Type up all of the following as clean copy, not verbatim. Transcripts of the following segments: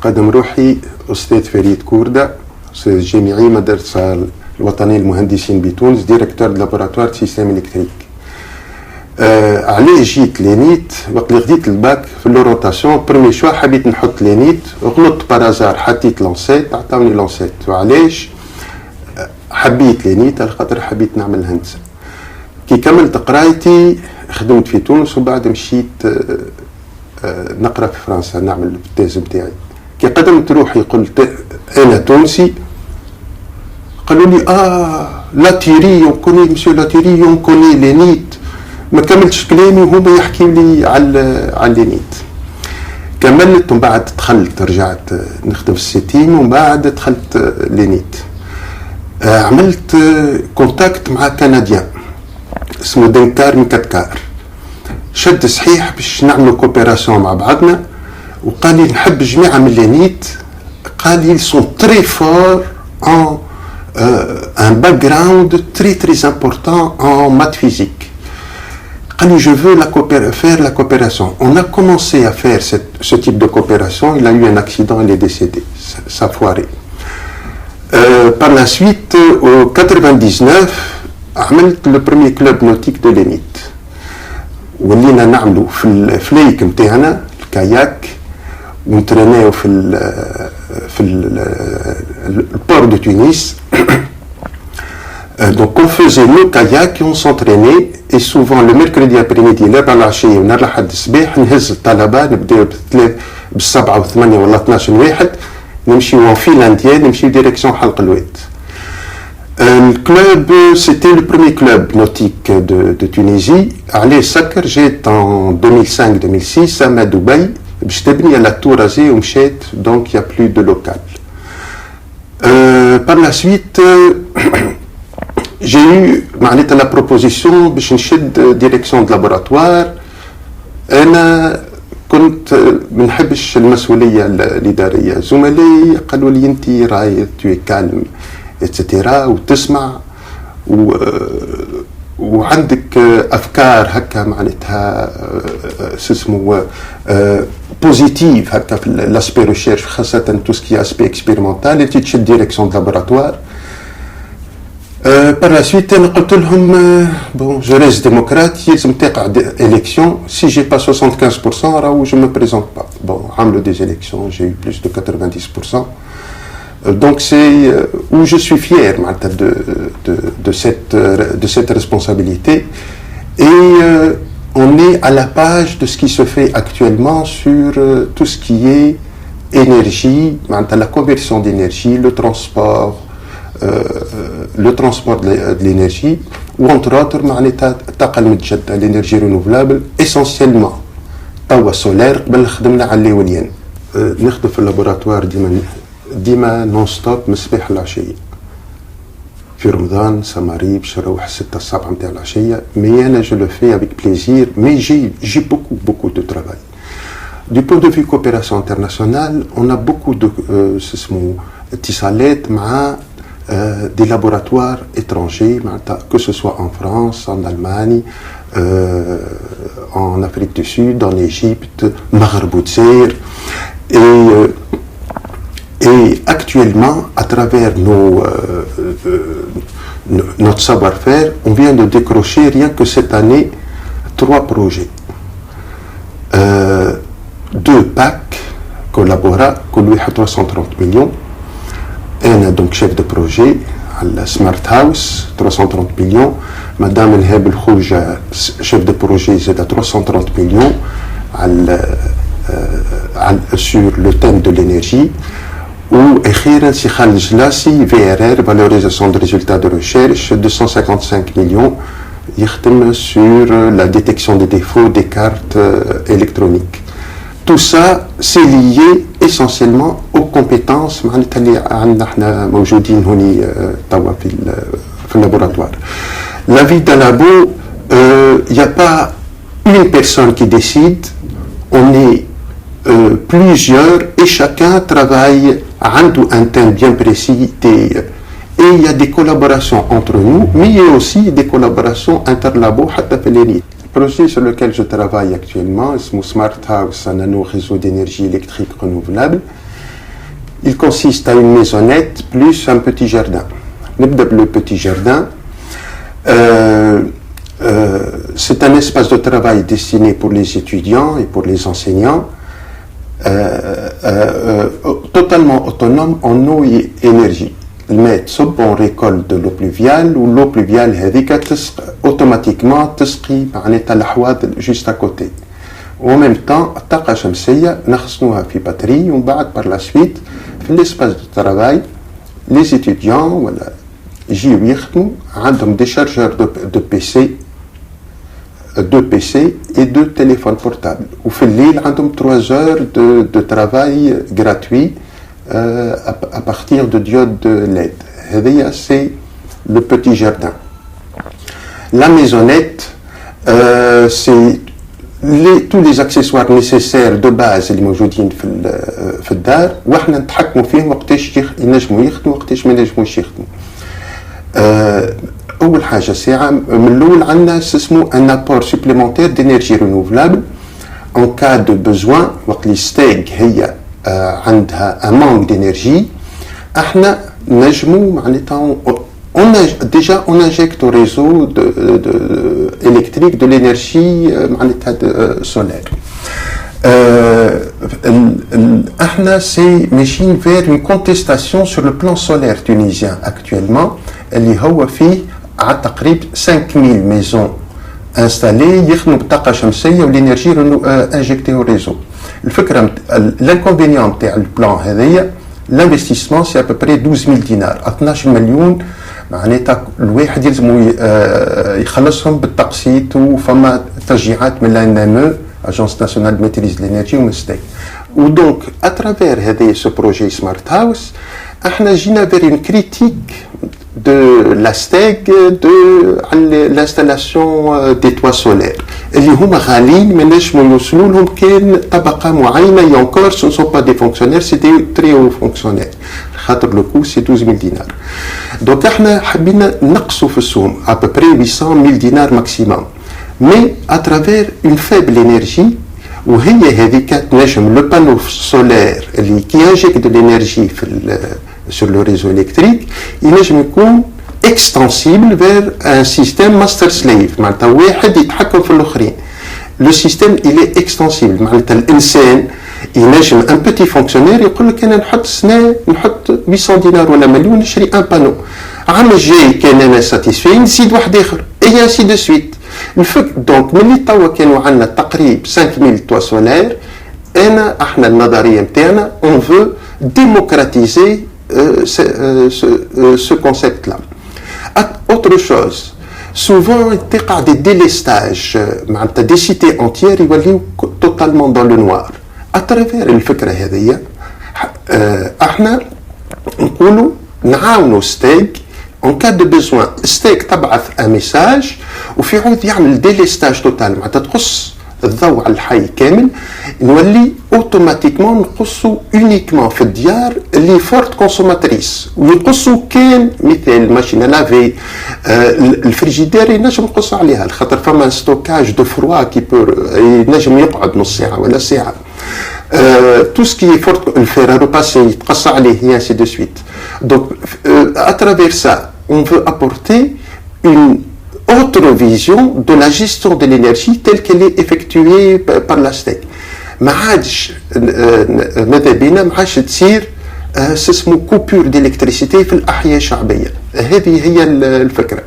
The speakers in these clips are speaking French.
قدم روحي أستاذ فريد كوردة، أستاذ جامعي مدرسة الوطنية للمهندسين بتونس، ديريكتور لابوراتوار سيستم إلكتريك. عليه جيت لينيت وقت اللي خديت الباك في لوروتاسيون برومي شوا حبيت نحط لينيت، غلطت بارازار حطيت لونسيت عطاوني لونسيت. وعلاش حبيت لينيت؟ على خاطر حبيت نعمل هندسة. كي كملت قرايتي خدمت في تونس وبعد مشيت نقرا في فرنسا نعمل التيز نتاعي. كي قدمت روحي قلت انا تونسي، قالوا لي لاتيري يونكوني مسيو لاتيري يونكوني لينيت. ما كملتش كلامي وهما يحكيوا لي على لينيت. كملت ومن بعد دخلت رجعت نخدم في السيتين ومن بعد دخلت لينيت. عملت كونتاكت مع كنديان اسمه دنكار من كتكار، شد صحيح باش نعملوا كوبيراسيون مع بعضنا، وقال لي نحب جماعه من لينيت، قال لي سون تري فور ان un background très important en maths physique. Je veux faire la coopération. On a commencé à faire ce type de coopération. Il a eu un accident, il est décédé. Ça a foiré. Par la suite, au 99, عملت le premier club nautique de l'ENIT. ولينا نعملوا في الفليك نتاعنا الكاياك ونترينيو في البور de Tunis. Donc on faisait nos kayaks et on s'entraînait, et souvent le mercredi après-midi لا العشية ونهار الأحد الصباح نهز الطلبة نبداو بالسبعة وثمانية ولا 12 واحد نمشيو في لانديان نمشيو ديريكسيون حلق الواد. Le club, c'était le premier club nautique de Tunisie. عليه سكر جيت en 2005-2006 à Dubaï باش تبني على التورازي ومشيت donc il y a plus de local. Par la suite j'ai eu la proposition باش نشد direction de laboratoire. انا كنت ما نحبش المسؤوليه الاداريه. زملائي قالوا لي انت راي tu es calme etc وتسمع وعندك افكار هكا معناتها اسمه بوزيتيف هكا في لاسبي ريشيرش، خاصه تو سكي اسبي اكسبيرمونتال انت تشد ديريكسيون دو لابوراتوار. Par la suite, انا قلت لهم bon je reste démocrate, يلزم تقع élection. Si j'ai pas 75%, راهو je me présente pas. Bon, عملوا des élections, j'ai eu plus de 90%. Donc c'est où je suis fier de cette responsabilité, et on est à la page de ce qui se fait actuellement sur tout ce qui est énergie, la conversion d'énergie, le transport de l'énergie, ou entre autres الطاقة المتجددة l'énergie renouvelable, essentiellement طاقة solaire. قبل خدمنا على الإيوليان. نخدم في اللابوراتوار ديما نون ستوب من الصباح للعشية. في رمضان سماري باش نروح 6 الصباح نتاع العشية، مي انا جو لو في افيك بليزير، مي جي beaucoup de travail. Du point de vue coopération internationale, on a beaucoup de اتصالات مع des laboratoires étrangers, que ce soit en France, en Allemagne, en Afrique du Sud, en Égypte, Maghreb ou Tsaïr. Et actuellement, à travers notre savoir-faire, on vient de décrocher rien que cette année 3 projets. 2 PAC collaborent, que lui a 330 millions. أنا donc chef de projet على Smart House 330 millions. Madame الهاب الخوجة chef de projet زاد 330 millions sur le thème de l'énergie. وأخيرا سي خالد جلاسي VRR valorisation de résultats de recherche 255 millions يخدم sur la détection des défauts des cartes électroniques. Tout ça, c'est lié essentiellement aux compétences اللي عندنا احنا موجودين هوني توا في اللابوراتوار. La vie d'un labo, il n'y a pas une personne qui décide, on est plusieurs et chacun travaille عنده un thème bien précis. Et il y a des collaborations entre nous, mais il y a aussi des collaborations interlabo حتى في l'ENIT. Le projet sur lequel je travaille actuellement, c'est Smart House, un nano réseau d'énergie électrique renouvelable. Il consiste à une maisonnette plus un petit jardin. Le petit jardin, c'est un espace de travail destiné pour les étudiants et pour les enseignants, totalement autonome en eau et énergie. الماء تصب on récolte de l'eau pluviale ou l'eau pluviale هذيك automatiquement تسقي معناتها الحواض juste à côté. En même temps الطاقة الشمسية نخزنوها في باتري ومن بعد par la suite في l'espace de travail les étudiants ولا يجيو يخدموا عندهم des chargeurs de PC et de téléphone portable. وفي الليل عندهم 3 heures de travail gratuit à partir de diodes de LED. C'est le petit jardin. La maisonnette, c'est tous les accessoires nécessaires de base اللي موجودين في الدار واحنا نتحكموا فيهم وقتاش ينجموا يخدموا وقتاش ما ينجموش يخدموا. أول حاجة ساعة من الأول عندنا اسمه un apport supplémentaire d'énergie renouvelable en cas de besoin. وقت اللي ستيك هي عندها un manque d'énergie احنا نجموا معناتها on injecte au réseau électrique de l'énergie معناتها solaire. احنا c'est machine vers une contestation sur le plan solaire tunisien actuellement اللي هو فيه على تقريب 5000 maisons installées يخدموا بالطاقة الشمسية والإنرجي injectée au réseau. الفكرة l'inconvénient تاع البلان هذايا l'investissement c'est à peu près 12000 دينار 12 مليون معناتها الواحد يلزم يخلصهم بالتقسيط وفما تشجيعات من l'ANME Agence nationale de maîtrise de l'énergie ومن ستيك. ودونك à travers هذايا ce projet Smart House احنا جينا vers une critique de la STEG de l'installation des toits solaires اللي هما غاليين ما نجموا يوصلوا لهم كان طبقة معينة et encore ce ne sont pas des fonctionnaires c'est des très hauts fonctionnaires خاطر le coût c'est 12000 دينار. donc احنا حبينا نقصوا في السوم à peu près 800000 دينار maximum mais à travers une faible énergie وهي هذيك تنجم le panneau solaire اللي qui injecte de l'énergie sur le réseau électrique ينجم يكون extensible vers un système master slave معناتها واحد يتحكم في الاخرين. le système il est extensible معناتها الانسان ينجم un petit fonctionnaire يقول لك انا نحط سنه نحط 800 دينار ولا مليون نشري ان بانو عام الجاي كان انا ساتيسفاي نزيد واحد اخر اي ainsi de suite. دونك ملي توا كانوا عندنا تقريب 5000 توا سولير احنا النظريه نتاعنا on veut démocratiser ce concept-là. Autre chose, souvent تقع des délestages معناتها des cités entières يوليو totalement dans le noir. À travers الفكرة هذية احنا نقولوا نعاونوا ستيك en cas de besoin. ستيك تبعث un message وفي عود يعمل délestage total معناتها تقص الضوء على الحي كامل نولي اوتوماتيكمون نقصوا اونيكمون في الديار اللي فورت كونسوماتريس ويقصوا كان مثل ماشينه لافي الفريجيدير ينجم نقص عليها خاطر فما ستوكاج دو فروا كي بور ينجم يقعد نص ساعه ولا ساعه tout ce qui est fort الفير ريباسي يتقص عليه ainsi de suite. donc à travers ça on veut apporter une autre vision de la gestion de l'énergie telle qu'elle est effectuée par la STEC. ما عادش ماذا بينا ما عادش تصير اسمه coupure d'électricité في الأحياء الشعبية. هذه هي الفكرة.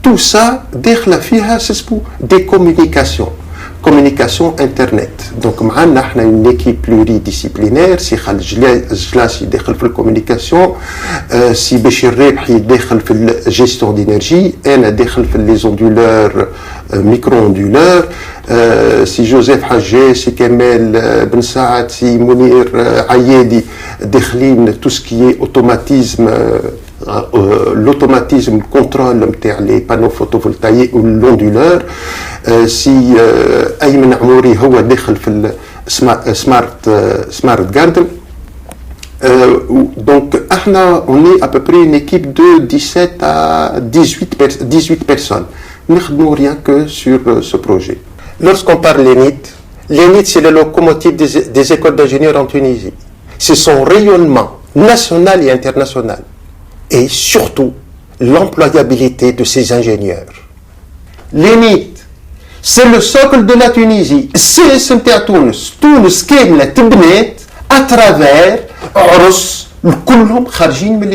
tout ça داخله فيها اسمه des communication internet. donc معنا احنا une équipe pluridisciplinaire سي خالد جلاسي يدخل في الكوميونيكاسيون سي بشير رابحي يدخل في الجيستيون دينيرجي انا داخل في لي زوندولور ميكرو اندولور سي جوزيف حجاج سي كمال بن سعد سي منير عيادي داخلين تو سكي اوتوماتيزم l'automatisme contrôle نتاع لي بانو فوتوفولتايق واللوندولور سي ايمن عموري هو داخل في سمارت جاردن. donc احنا on est à peu près une équipe de 17 à 18 personnes نخدموا rien que sur ce projet. lorsqu'on parle l'ENIT c'est la locomotive des écoles d'ingénieurs en Tunisie. c'est son rayonnement national et international. Et surtout, l'employabilité de ses ingénieurs. L'ENIT, c'est le socle de la Tunisie. C'est ce Tunis. Tunis كاملة تبنات à travers عرس كلهم خارجين من